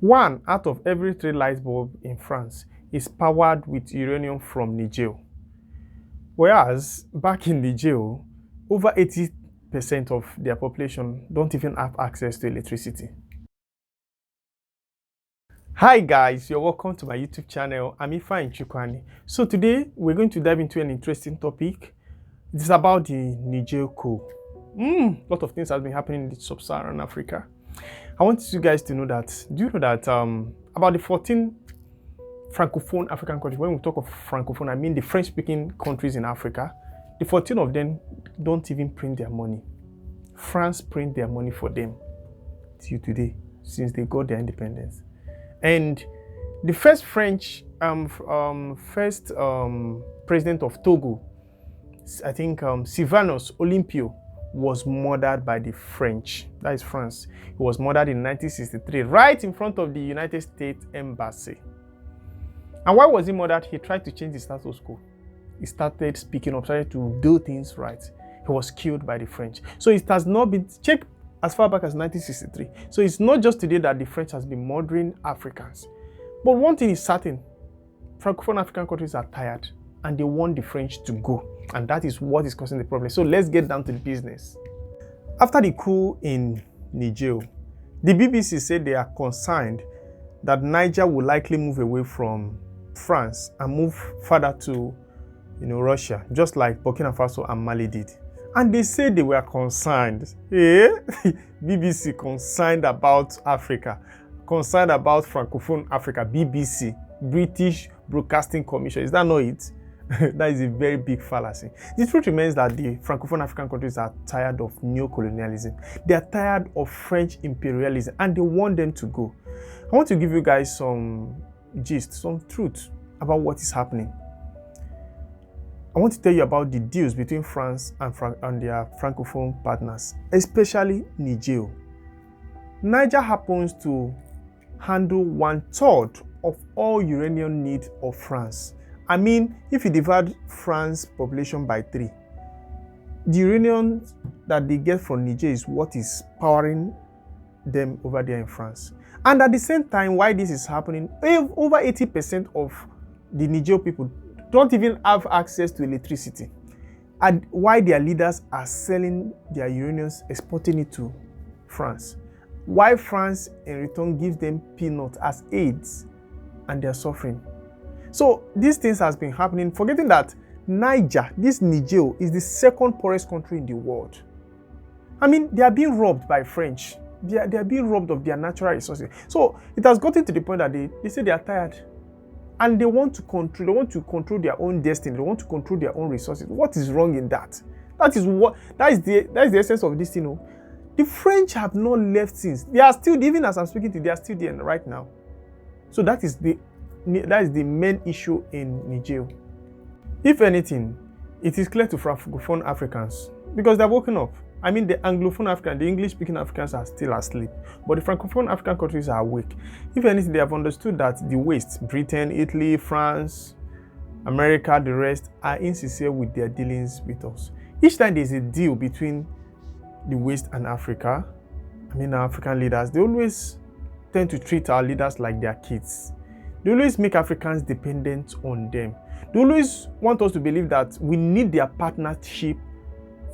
One out of every 3 light bulbs in France is powered with uranium from Niger. Whereas back in Niger, over 80% of their population don't even have access to electricity. Hi guys, you're welcome to my YouTube channel. I'm Ifeanyi Chukwani. So today we're going to dive into an interesting topic. It is about the Niger coup. A lot of things have been happening in sub-Saharan Africa. I want you guys to know that, do you know that about the 14 Francophone African countries, when we talk of Francophone, I mean the French-speaking countries in Africa, the 14 of them don't even print their money. France print their money for them till today, since they got their independence. And the first French, president of Togo, I think Sylvanus Olympio, was murdered by the French. That is France. He was murdered in 1963, right in front of the United States Embassy. And why was he murdered? He tried to change the status quo. He started speaking up, started to do things right. He was killed by the French. So it has not been checked as far back as 1963. So it's not just today that the French has been murdering Africans. But one thing is certain, Francophone African countries are tired and they want the French to go. And that is what is causing the problem. So let's get down to the business. After the coup in Niger, the BBC said they are concerned that Niger will likely move away from France and move further to Russia, just like Burkina Faso and Mali did. And they said they were concerned. BBC concerned about Africa, concerned about Francophone Africa, BBC, British Broadcasting Commission. Is that not it? That is a very big fallacy. The truth remains that the Francophone African countries are tired of neo-colonialism. They are tired of French imperialism and they want them to go. I want to give you guys some gist, some truth about what is happening. I want to tell you about the deals between France and their Francophone partners, especially Niger. Niger happens to handle 1/3 of all uranium needs of France. I mean, if you divide France's population by 3, the uranium that they get from Niger is what is powering them over there in France. And at the same time, why this is happening, over 80% of the Niger people don't even have access to electricity. And why their leaders are selling their uranium, exporting it to France. Why France in return gives them peanuts as aids, and they are suffering. So these things has been happening, forgetting that Niger, is the second poorest country in the world. I mean, they are being robbed by French. They are being robbed of their natural resources. So it has gotten to the point that they say they are tired. And they want to control their own destiny. They want to control their own resources. What is wrong in that? That is the essence of this thing. The French have not left since. They are still, even as I'm speaking to you, they are still there right now. So that is the main issue in Niger. If anything, it is clear to Francophone Africans because they're woken up. I mean, the Anglophone Africans, the English-speaking Africans are still asleep, but the Francophone African countries are awake. If anything, they have understood that the West, Britain, Italy, France, America, the rest, are insincere with their dealings with us. Each time there's a deal between the West and Africa, our African leaders, they always tend to treat our leaders like their kids. They always make Africans dependent on them. They always want us to believe that we need their partnership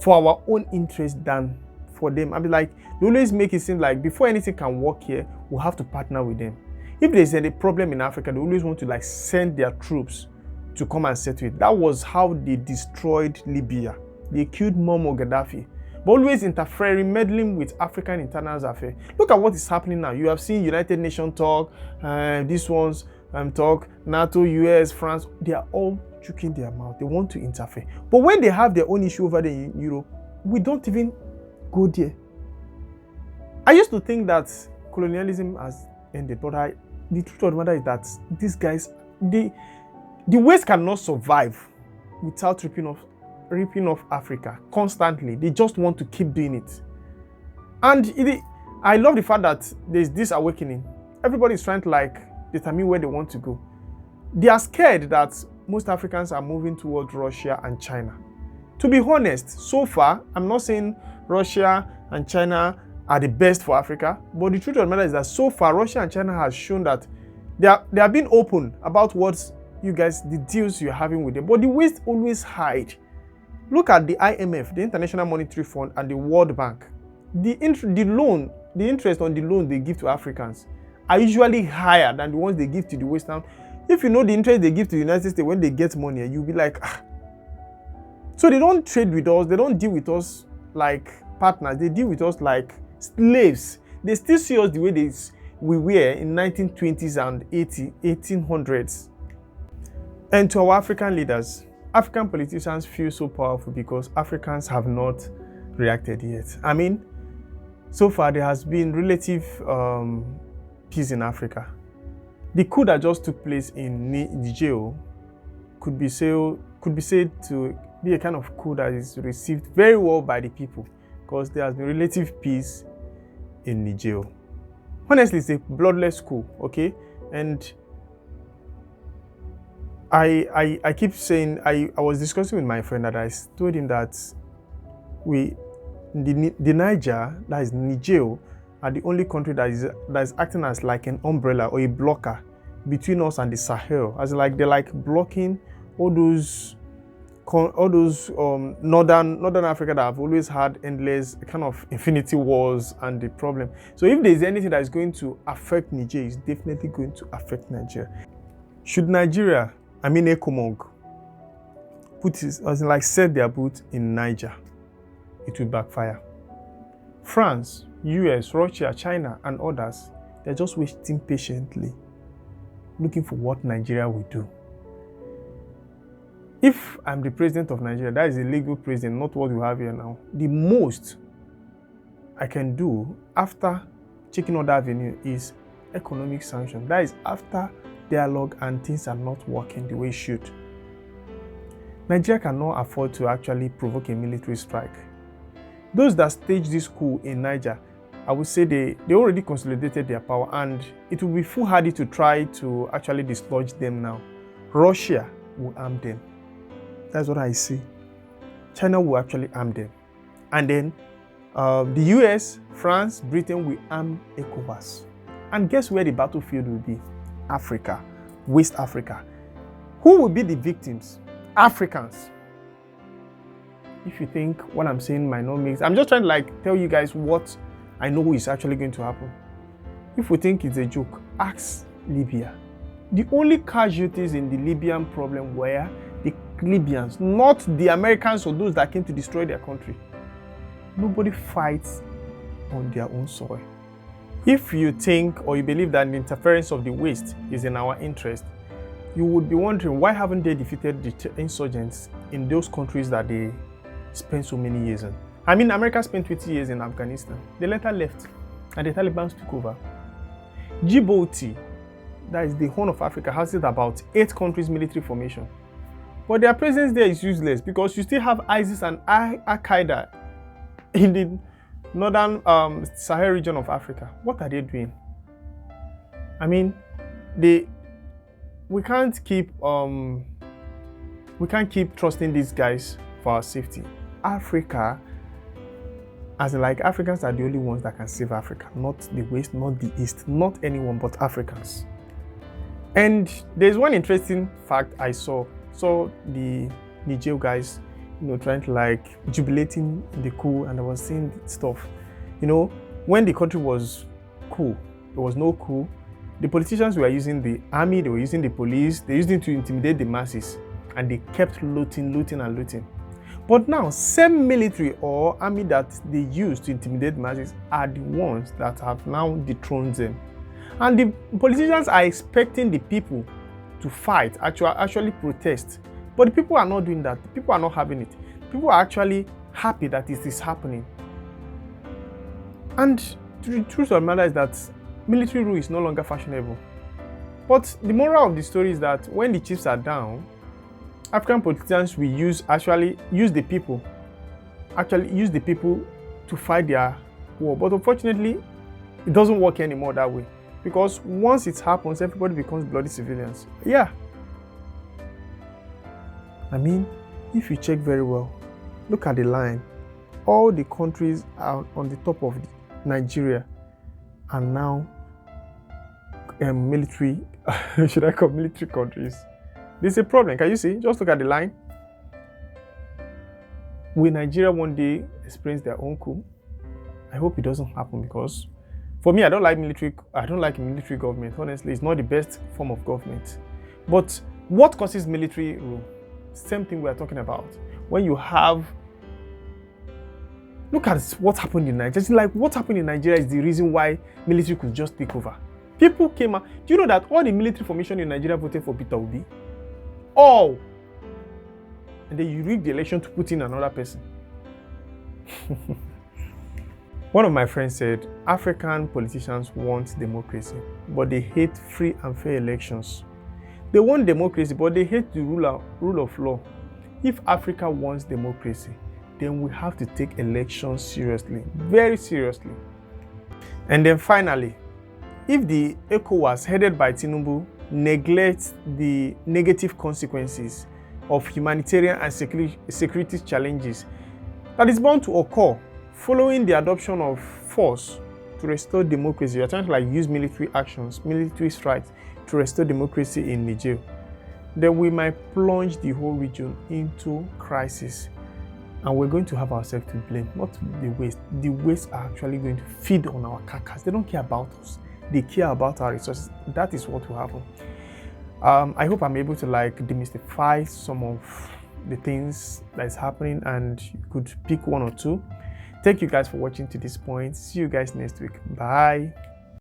for our own interest than for them. They always make it seem like before anything can work here, we'll have to partner with them. If there's any problem in Africa, they always want to send their troops to come and settle it. That was how they destroyed Libya. They killed Muammar Gaddafi. But always interfering, meddling with African internal affairs. Look at what is happening now. You have seen United Nations talk, these ones talk, NATO, US, France. They are all choking their mouth. They want to interfere. But when they have their own issue over there in Europe, we don't even go there. I used to think that colonialism has ended, but the truth of the matter is that these guys, the West cannot survive without ripping off Africa constantly. They just want to keep doing it. And I love the fact that there's this awakening. Everybody is trying to determine where they want to go. They are scared that most Africans are moving towards Russia and China. To be honest, so far, I'm not saying Russia and China are the best for Africa. But the truth of the matter is that so far, Russia and China has shown that they are being open about what you guys, the deals you're having with them. But the West always hide. Look at the IMF, the International Monetary Fund, and the World Bank. The interest on the loan they give to Africans are usually higher than the ones they give to the Western. If you know the interest they give to the United States when they get money, you'll be like, ah. So they don't trade with us, they don't deal with us like partners, they deal with us like slaves. They still see us the way we were in 1920s and 1800s. And to our African leaders, African politicians feel so powerful because Africans have not reacted yet. I mean, so far there has been relative peace in Africa. The coup that just took place in Niger could be said to be a kind of coup that is received very well by the people because there has been relative peace in Niger. Honestly, it's a bloodless coup, okay? And I keep saying, I was discussing with my friend that I told him that the Niger, that is Niger, are the only country that is acting as like an umbrella or a blocker between us and the Sahel. As like they're like blocking all those northern Africa that have always had endless kind of infinity wars and the problem. So if there's anything that is going to affect Niger, it's definitely going to affect Nigeria. Should Nigeria, I mean ECOMOG, set their boot in Niger, it will backfire. France, US, Russia, China, and others, they're just waiting patiently, looking for what Nigeria will do. If I'm the president of Nigeria, that is a legal president, not what we have here now. The most I can do after checking other avenue is economic sanction. That is after dialogue and things are not working the way it should. Nigeria cannot afford to actually provoke a military strike. Those that staged this coup in Niger, I would say they already consolidated their power, and it will be foolhardy to try to actually dislodge them now. Russia will arm them. That's what I see. China will actually arm them. And then the US, France, Britain will arm ECOWAS. And guess where the battlefield will be? Africa, West Africa. Who will be the victims? Africans. If you think what I'm saying might not make sense, I'm just trying to tell you guys what I know is actually going to happen. If we think it's a joke, ask Libya. The only casualties in the Libyan problem were the Libyans, not the Americans or those that came to destroy their country. Nobody fights on their own soil. If you think or you believe that the interference of the West is in our interest, you would be wondering why haven't they defeated the insurgents in those countries that they spent so many years in. I mean, America spent 20 years in Afghanistan. They later left and the Taliban took over. Djibouti, that is the Horn of Africa, has about 8 countries military formation. But their presence there is useless because you still have ISIS and Al-Qaeda in the northern Sahel region of Africa. What are they doing? I mean, we can't keep trusting these guys for our safety. Africa, as in Africans are the only ones that can save Africa, not the West, not the East, not anyone but Africans. And there's one interesting fact I saw the Niger guys, trying to jubilating in the coup, and I was seeing stuff. When the country was cool, there was no coup. The politicians were using the army, they were using the police, they used it to intimidate the masses, and they kept looting. But now, same military or army that they used to intimidate the masses are the ones that have now dethroned them. And the politicians are expecting the people to fight, actually protest. But the people are not doing that. The people are not having it. People are actually happy that it is happening. And the truth of the matter is that military rule is no longer fashionable. But the moral of the story is that when the chiefs are down, African politicians will use the people to fight their war. But unfortunately, it doesn't work anymore that way. Because once it happens, everybody becomes bloody civilians. Yeah. I mean, if you check very well, look at the line. All the countries are on the top of Nigeria are now military, should I call military countries? This is a problem. Can you see? Just look at the line. Will Nigeria one day experience their own coup? I hope it doesn't happen, because for me, I don't like military government. Honestly, it's not the best form of government. But what causes military rule? Same thing we are talking about. When you have, look at what happened in Nigeria. It's like what happened in Nigeria is the reason why military could just take over. People came out. Do you know that all the military formation in Nigeria voted for Peter Obi? All. And then you rigged the election to put in another person. One of my friends said, African politicians want democracy, but they hate free and fair elections. They want democracy, but they hate the rule of law. If Africa wants democracy, then we have to take elections seriously, very seriously. And then finally, if the ECOWAS headed by Tinubu neglects the negative consequences of humanitarian and security challenges that is bound to occur following the adoption of force to restore democracy, you're trying to use military actions, military strikes to restore democracy in Niger, then we might plunge the whole region into crisis. And we're going to have ourselves to blame, not the West. The West are actually going to feed on our carcass. They don't care about us. They care about our resources. That is what will happen. I hope I'm able to demystify some of the things that is happening, and you could pick one or two. Thank you guys for watching to this point. See you guys next week. Bye.